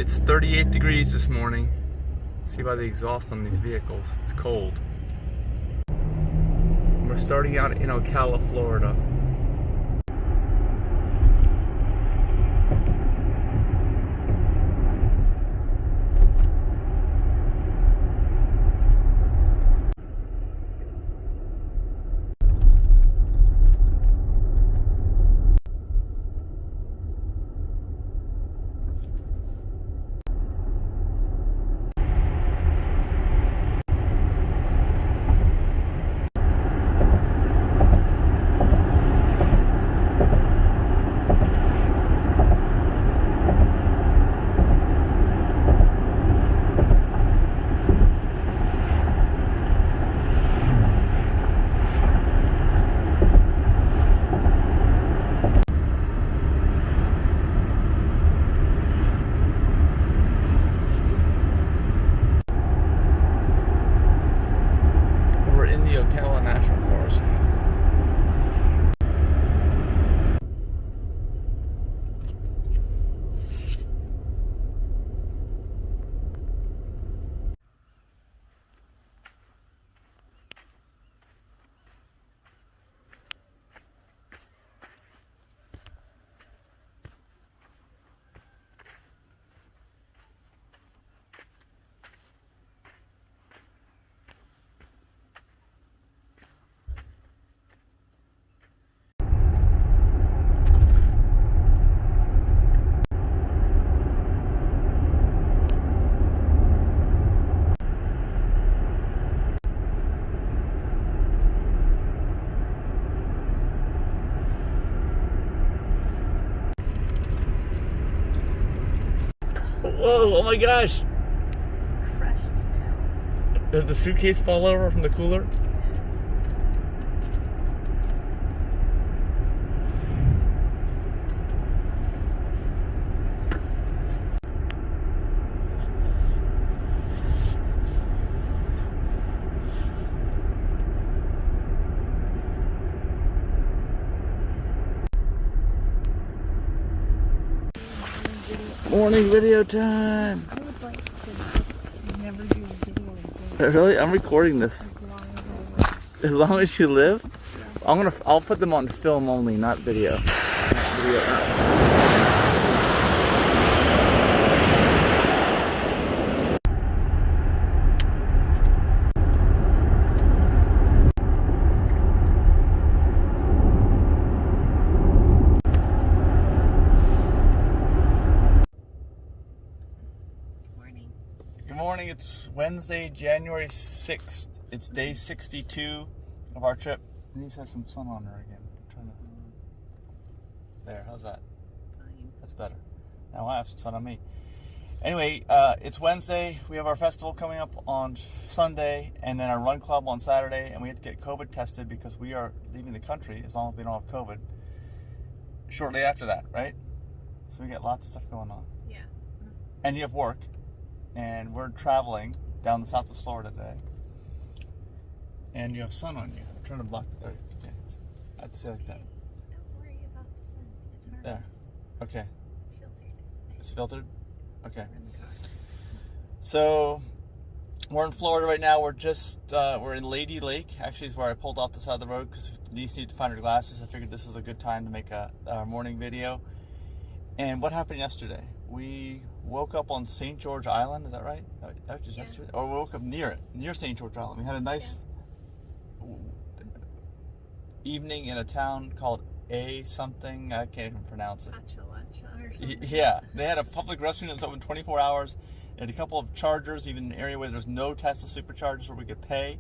It's 38 degrees this morning. See by the exhaust on these vehicles. It's cold. We're starting out in Arcadia, Florida. National Forest. Whoa, oh my gosh! Crushed now. Did the suitcase fall over from the cooler? Morning video time. I would like to just never do video again. Really? I'm recording this. As long as you live? Yeah. I'll put them on film only, not video. Good morning, it's Wednesday, January 6th. It's day 62 of our trip. Denise has some sun on her again. There, how's that? Fine. That's better. Now I have some sun on me. Anyway, it's Wednesday. We have our festival coming up on Sunday, and then our run club on Saturday, and we have to get COVID tested because we are leaving the country, as long as we don't have COVID, shortly after that, right? So we got lots of stuff going on. Yeah. And you have work. And we're traveling down the south of Florida today. And you have sun on you. I'm trying to block the. Okay. I'd say like that. Don't worry about the sun. It's hard. There. Okay. It's filtered. It's filtered? Okay. We're in the car. So we're in Florida right now. We're in Lady Lake. Actually, is where I pulled off the side of the road because Denise needed to find her glasses. I figured this was a good time to make a morning video. And what happened yesterday? We woke up on St. George Island, is that right? That was just yesterday? Or we woke up near St. George Island. We had a nice evening in a town called A something, I can't even pronounce it. Yeah, they had a public restroom that was open 24 hours. They had a couple of chargers, even in an area where there's no Tesla superchargers where we could pay.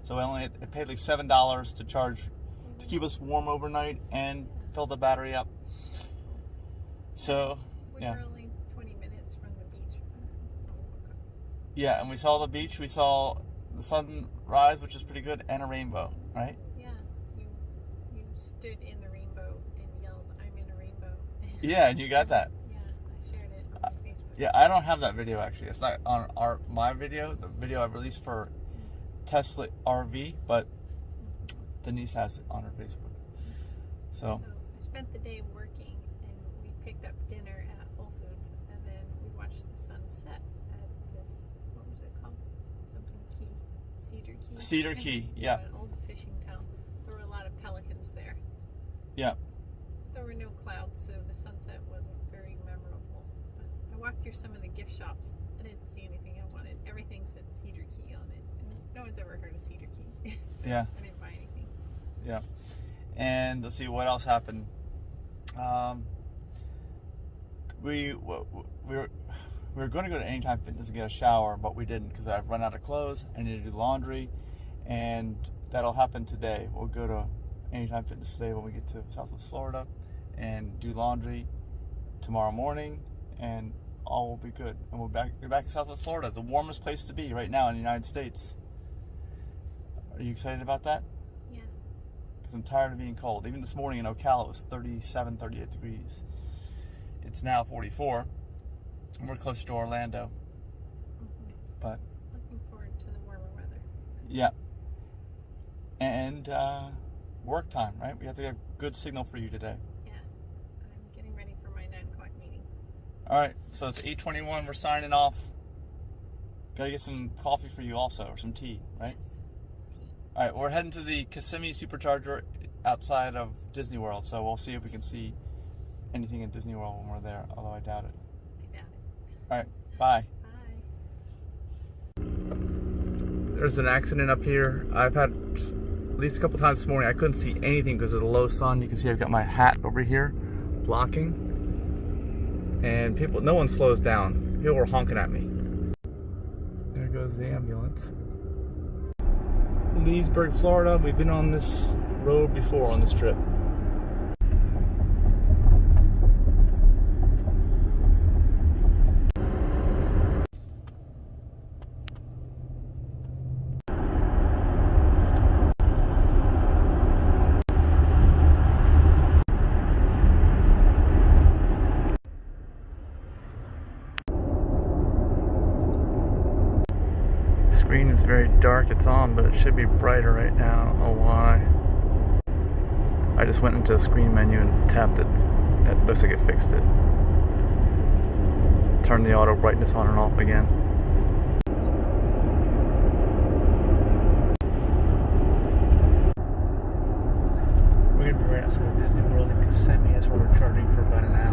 So we only paid like $7 to charge, to keep us warm overnight and fill the battery up. So, yeah. We were only 20 minutes from the beach. Yeah, and we saw the beach, we saw the sunrise, which is pretty good, and a rainbow, right? Yeah, you stood in the rainbow and yelled, "I'm in a rainbow." Yeah, and you got that. Yeah, I shared it on Facebook. Yeah, I don't have that video actually. It's not on my video, the video I released for Tesla RV, but Denise has it on her Facebook. So I spent the day working, and we picked up dinner at Whole Foods, and then we watched the sun Cedar Key, yeah. An old fishing town. There were a lot of pelicans there. Yeah. There were no clouds, so the sunset wasn't very memorable. But I walked through some of the gift shops. I didn't see anything I wanted. Everything said Cedar Key on it. And no one's ever heard of Cedar Key. Yeah. I didn't buy anything. Yeah. And let's see what else happened. We were going to go to Anytime Fitness and get a shower, but we didn't because I've run out of clothes. I need to do laundry, and that'll happen today. We'll go to Anytime Fitness today when we get to Southwest Florida and do laundry tomorrow morning, and all will be good. And we'll be back in Southwest Florida, the warmest place to be right now in the United States. Are you excited about that? Yeah. Because I'm tired of being cold. Even this morning in Ocala it was 37, 38 degrees. It's now 44. And we're closer to Orlando. Mm-hmm. But looking forward to the warmer weather. yeah. And work time, right? We have to get good signal for you today. Yeah. I'm getting ready for my 9 o'clock meeting. All right, so it's 8:21. We're signing off. Gotta get some coffee for you also, or some tea, right? Yes. Tea. All right, we're heading to the Kissimmee Supercharger outside of Disney World, so we'll see if we can see anything in Disney World when we're there, although I doubt it. I doubt it. All right, bye. Bye. There's an accident up here. I've had at least a couple times this morning. I couldn't see anything because of the low sun. You can see I've got my hat over here blocking. And people, no one slows down. People were honking at me. There goes the ambulance. Leesburg, Florida. We've been on this road before on this trip. Screen is very dark, it's on, but it should be brighter right now. I don't know why. I just went into the screen menu and tapped it. It looks like it fixed it. Turn the auto brightness on and off again. We're gonna be right outside Disney World in Kissimmee. That's where we're charging for about an hour.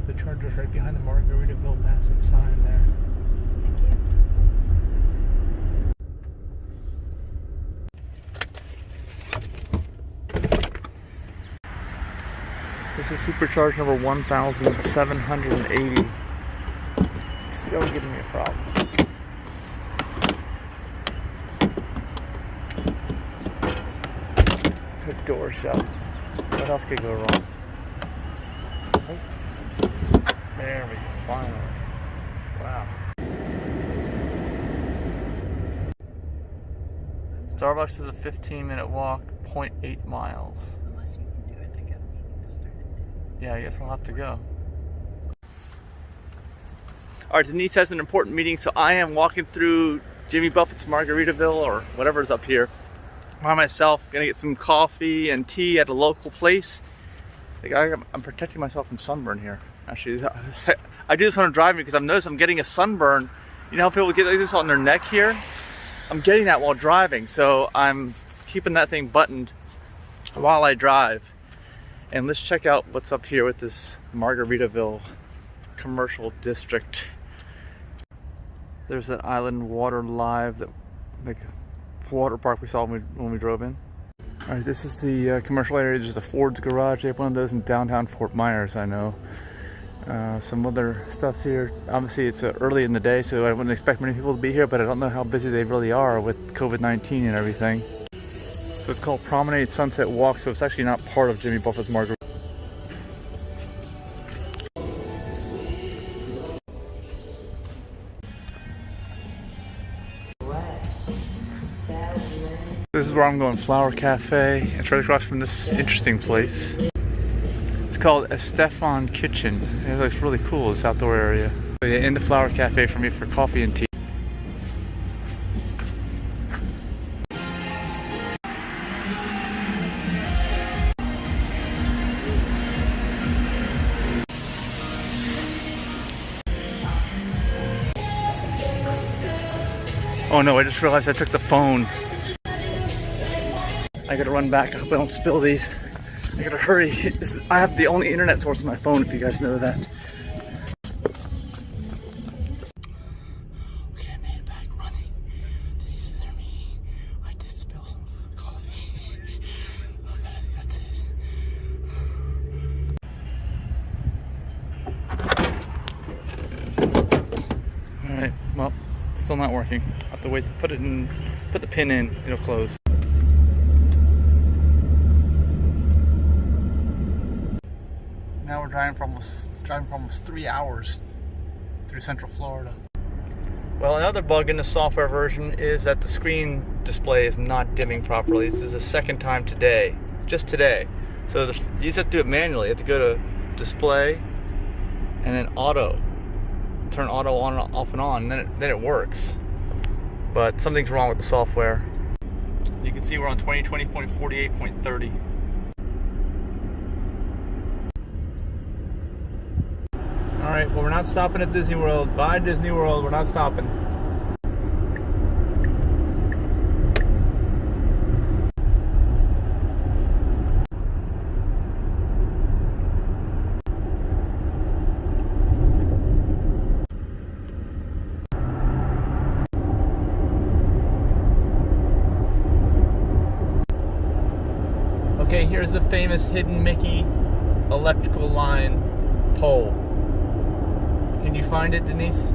The Charger's right behind the Margaritaville massive sign there. Thank you. This is supercharge number 1780. Still giving me a problem. The door shut. What else could go wrong? There we go, finally. Wow. Starbucks is a 15-minute walk, 0.8 miles. Unless you can do it, I got a meeting to start it. Yeah, I guess I'll have to go. Alright, Denise has an important meeting, so I am walking through Jimmy Buffett's Margaritaville, or whatever is up here, by myself. Gonna get some coffee and tea at a local place. I'm protecting myself from sunburn here. Actually, I do this when I'm driving because I've noticed I'm getting a sunburn. You know how people get like this on their neck here? I'm getting that while driving, so I'm keeping that thing buttoned while I drive. And let's check out what's up here with this Margaritaville commercial district. There's that Island Water Live, that like water park we saw when we drove in. All right, this is the commercial area. There's a Ford's garage. They have one of those in downtown Fort Myers, I know. Some other stuff here. Obviously it's early in the day, so I wouldn't expect many people to be here, but I don't know how busy they really are with COVID-19 and everything. So it's called Promenade Sunset Walk, so it's actually not part of Jimmy Buffett's Margaritaville. This is where I'm going, Flower Cafe. It's right across from this interesting place. It's called Estefan Kitchen. It looks really cool, this outdoor area. So yeah, in the Flower Cafe for me for coffee and tea. Oh no, I just realized I took the phone. I gotta run back. I hope I don't spill these. I gotta hurry. I have the only internet source on my phone, if you guys know that. Okay, I made it back running. Denise is there meeting. I did spill some coffee. But I think that's it. Alright, well, it's still not working. I'll have to wait to put the pin in, it'll close. Now we're driving for almost 3 hours through Central Florida. Well, another bug in the software version is that the screen display is not dimming properly. This is the second time today, just today. So you just have to do it manually. You have to go to display and then auto. Turn auto on and off and on, and then it works. But something's wrong with the software. You can see we're on 2020.48.30. Alright, well, we're not stopping at Disney World. Bye, Disney World. We're not stopping. Okay, here's the famous hidden Mickey electrical line pole. Can you find it, Denise?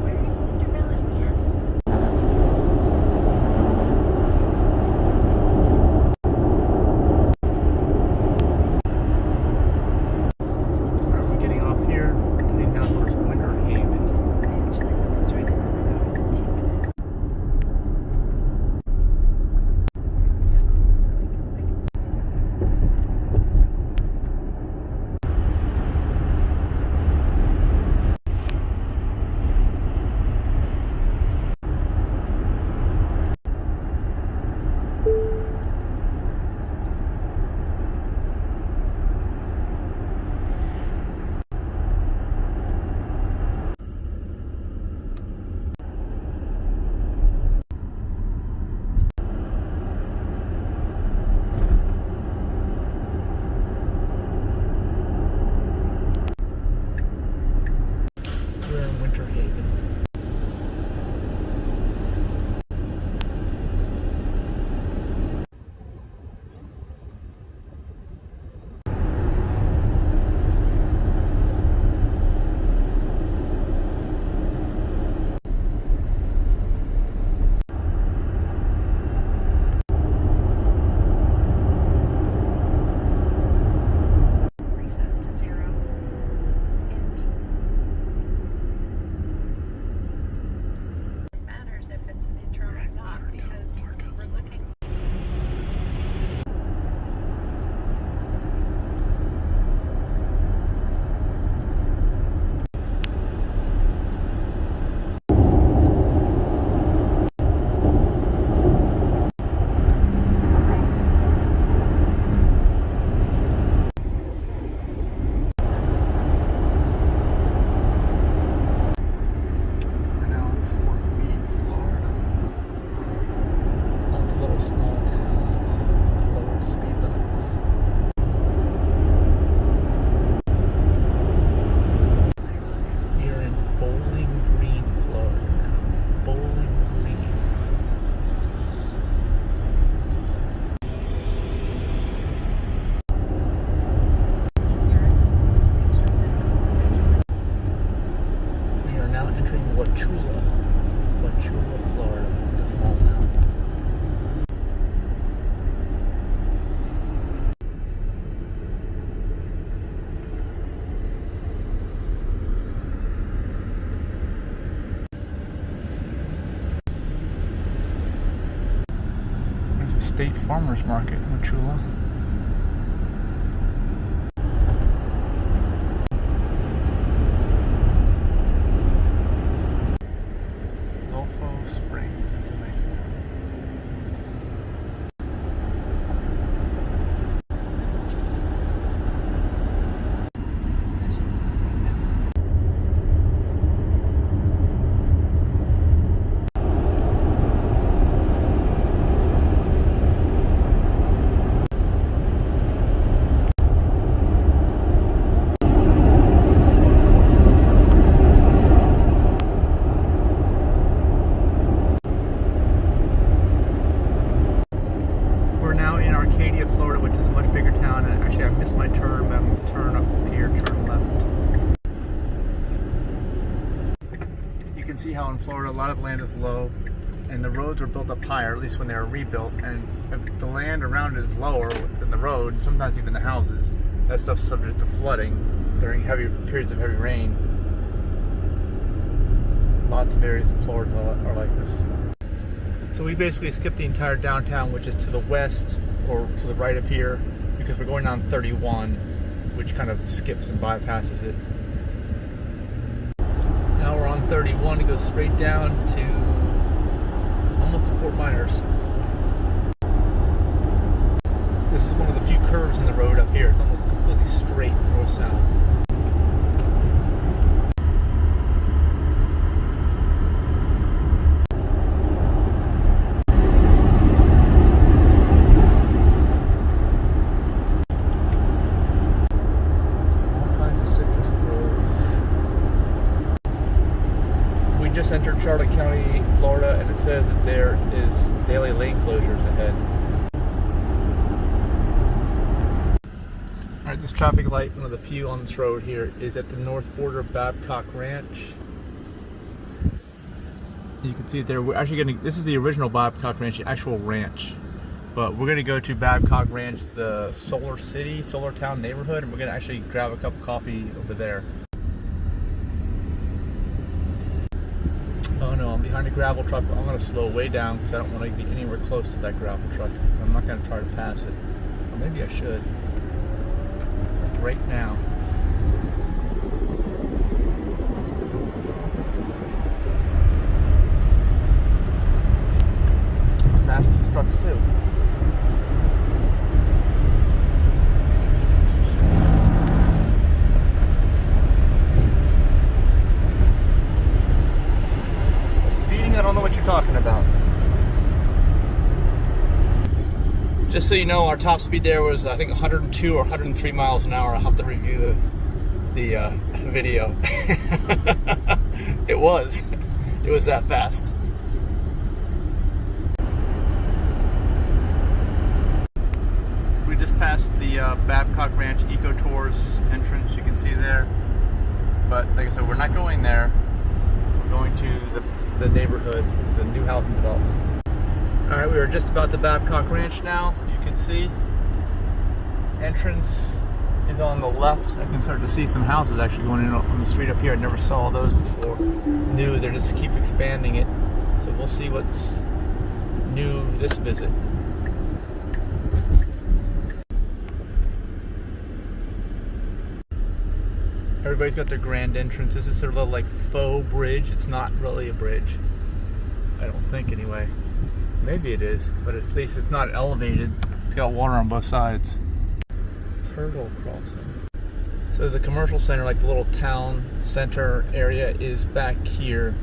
Where's Cinderella's castle? Are we getting off here? Getting down towards Winter Haven. Actually, it's right in the road. 2 minutes. State Farmers Market in Chula. Golfo Springs is the next town. We're now in Arcadia, Florida, which is a much bigger town, and actually I missed my turn, but I'm going to turn up here, turn left. You can see how in Florida a lot of the land is low, and the roads were built up higher, at least when they were rebuilt, and if the land around it is lower than the road, and sometimes even the houses, that stuff's subject to flooding during heavy periods of heavy rain. Lots of areas in Florida are like this. So we basically skipped the entire downtown, which is to the west or to the right of here, because we're going down 31, which kind of skips and bypasses it. Now we're on 31 to go straight down to almost to Fort Myers. This is one of the few curves in the road up here. It's almost completely straight north-south. Just entered Charlotte County, Florida, and it says that there is daily lane closures ahead. Alright, this traffic light, one of the few on this road here, is at the north border of Babcock Ranch. You can see it there. We're actually getting, this is the original Babcock Ranch, the actual ranch. But we're going to go to Babcock Ranch, the Solar City, Solar Town neighborhood, and we're going to actually grab a cup of coffee over there. Oh no, I'm behind a gravel truck. I'm going to slow way down because I don't want to be anywhere close to that gravel truck. I'm not going to try to pass it. Or maybe I should. Like right now. I'll pass these trucks too. I don't know what you're talking about. Just so you know, our top speed there was I think 102 or 103 miles an hour. I'll have to review the video. It was that fast. We just passed the Babcock Ranch Eco Tours entrance. You can see there. But like I said, we're not going there. We're going to the neighborhood, the new housing development. Alright, we are just about to Babcock Ranch now. You can see entrance is on the left. I can start to see some houses actually going in on the street up here. I never saw those before. New, they just keep expanding it. So we'll see what's new this visit. Everybody's got their grand entrance. This is their little like faux bridge. It's not really a bridge. I don't think anyway. Maybe it is, but at least it's not elevated. It's got water on both sides. Turtle crossing. So the commercial center, like the little town center area, is back here.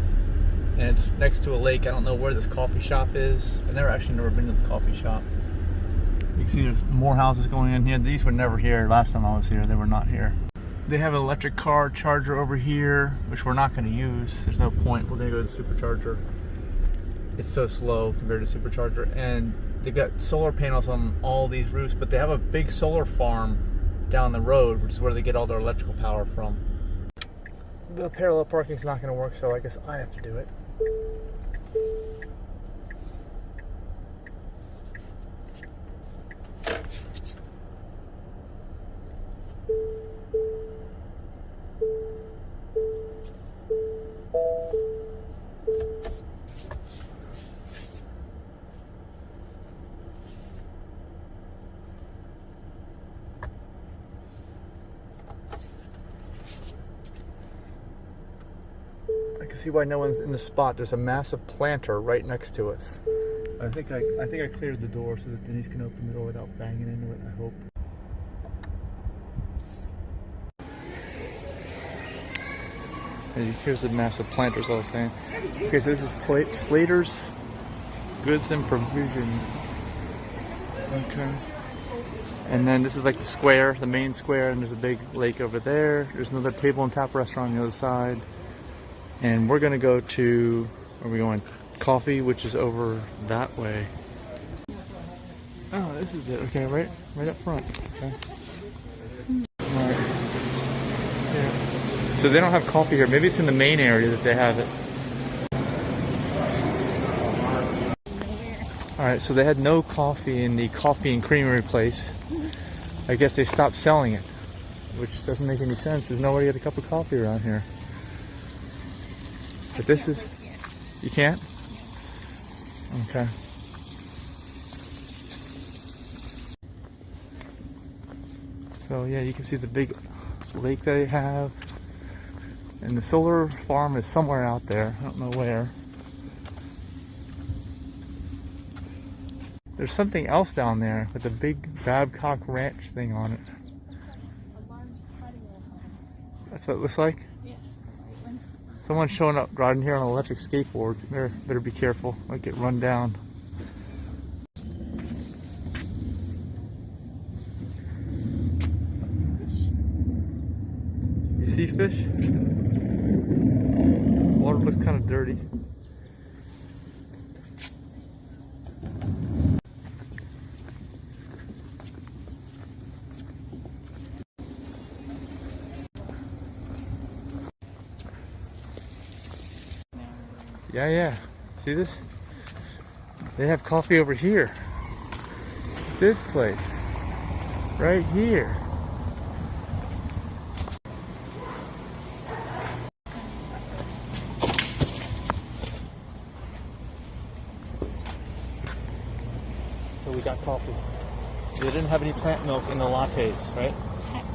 And it's next to a lake. I don't know where this coffee shop is. I've never been to the coffee shop. You can see there's more houses going in here. These were never here last time I was here. They were not here. They have an electric car charger over here, which we're not going to use. There's no point. We're going to go to the supercharger. It's so slow compared to supercharger. And they've got solar panels on all these roofs, but they have a big solar farm down the road, which is where they get all their electrical power from. The parallel parking is not going to work, so I guess I have to do it. see why no one's in the spot. There's a massive planter right next to us. I think I cleared the door so that Denise can open the door without banging into it, I hope. And here's the massive planters I was saying. Okay, so this is Slater's Goods and Provision. Okay. And then this is like the square, the main square, and there's a big lake over there. There's another table and tap restaurant on the other side. And we're gonna go to, where are we going? Coffee, which is over that way. Oh, this is it. Okay, right up front. Okay. Alright. Yeah. So they don't have coffee here. Maybe it's in the main area that they have it. Alright, so they had no coffee in the coffee and creamery place. I guess they stopped selling it, which doesn't make any sense. There's nobody had a cup of coffee around here. But this is... You can't? Okay. So yeah, you can see the big lake that they have. And the solar farm is somewhere out there. I don't know where. There's something else down there with a big Babcock Ranch thing on it. A large patio home. That's what it looks like? Yes. Someone's showing up riding here on an electric skateboard. Better be careful. Might get run down. You see fish? Water looks kind of dirty. Yeah. See this? They have coffee over here. This place. Right here. So we got coffee. They didn't have any plant milk in the lattes, right?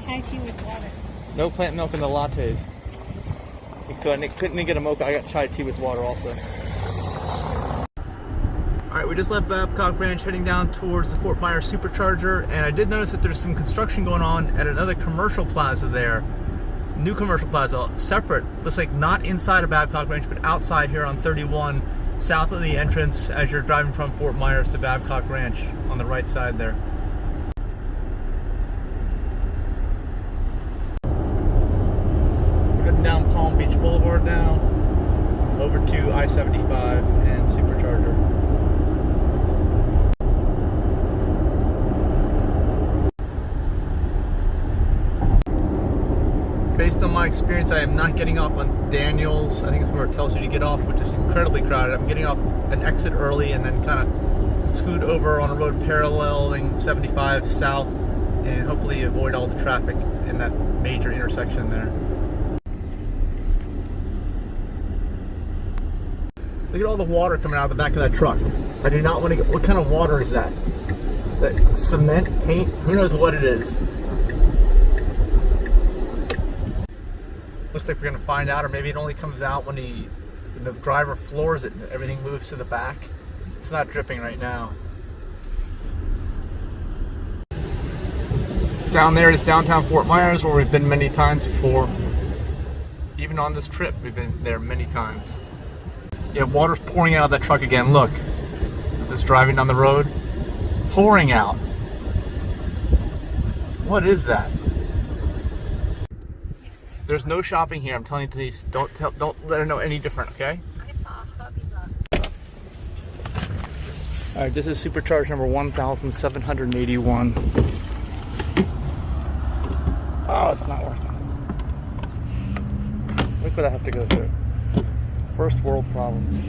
Chai tea with water. No plant milk in the lattes. So I couldn't get a mocha. I got chai tea with water also. Alright, we just left Babcock Ranch heading down towards the Fort Myers Supercharger, and I did notice that there's some construction going on at another commercial plaza there. New commercial plaza, separate. Looks like not inside of Babcock Ranch, but outside here on 31, south of the entrance as you're driving from Fort Myers to Babcock Ranch on the right side there. Down Palm Beach Boulevard now, over to I-75 and Supercharger. Based on my experience, I am not getting off on Daniels. I think it's where it tells you to get off, which is incredibly crowded. I'm getting off an exit early and then kind of scoot over on a road paralleling 75 south and hopefully avoid all the traffic in that major intersection there. Look at all the water coming out of the back of that truck. I do not want to get... What kind of water is that? That cement, paint? Who knows what it is? Looks like we're going to find out, or maybe it only comes out when the driver floors it and everything moves to the back. It's not dripping right now. Down there is downtown Fort Myers, where we've been many times before. Even on this trip, we've been there many times. Yeah, water's pouring out of that truck again. Look, just driving down the road, pouring out. What is that? There's no shopping here. I'm telling you, Denise. Don't let her know any different, okay? I saw Hobby Lobby. All right, this is Supercharge number 1781. Oh, it's not working. Look what I have to go through. First world problems.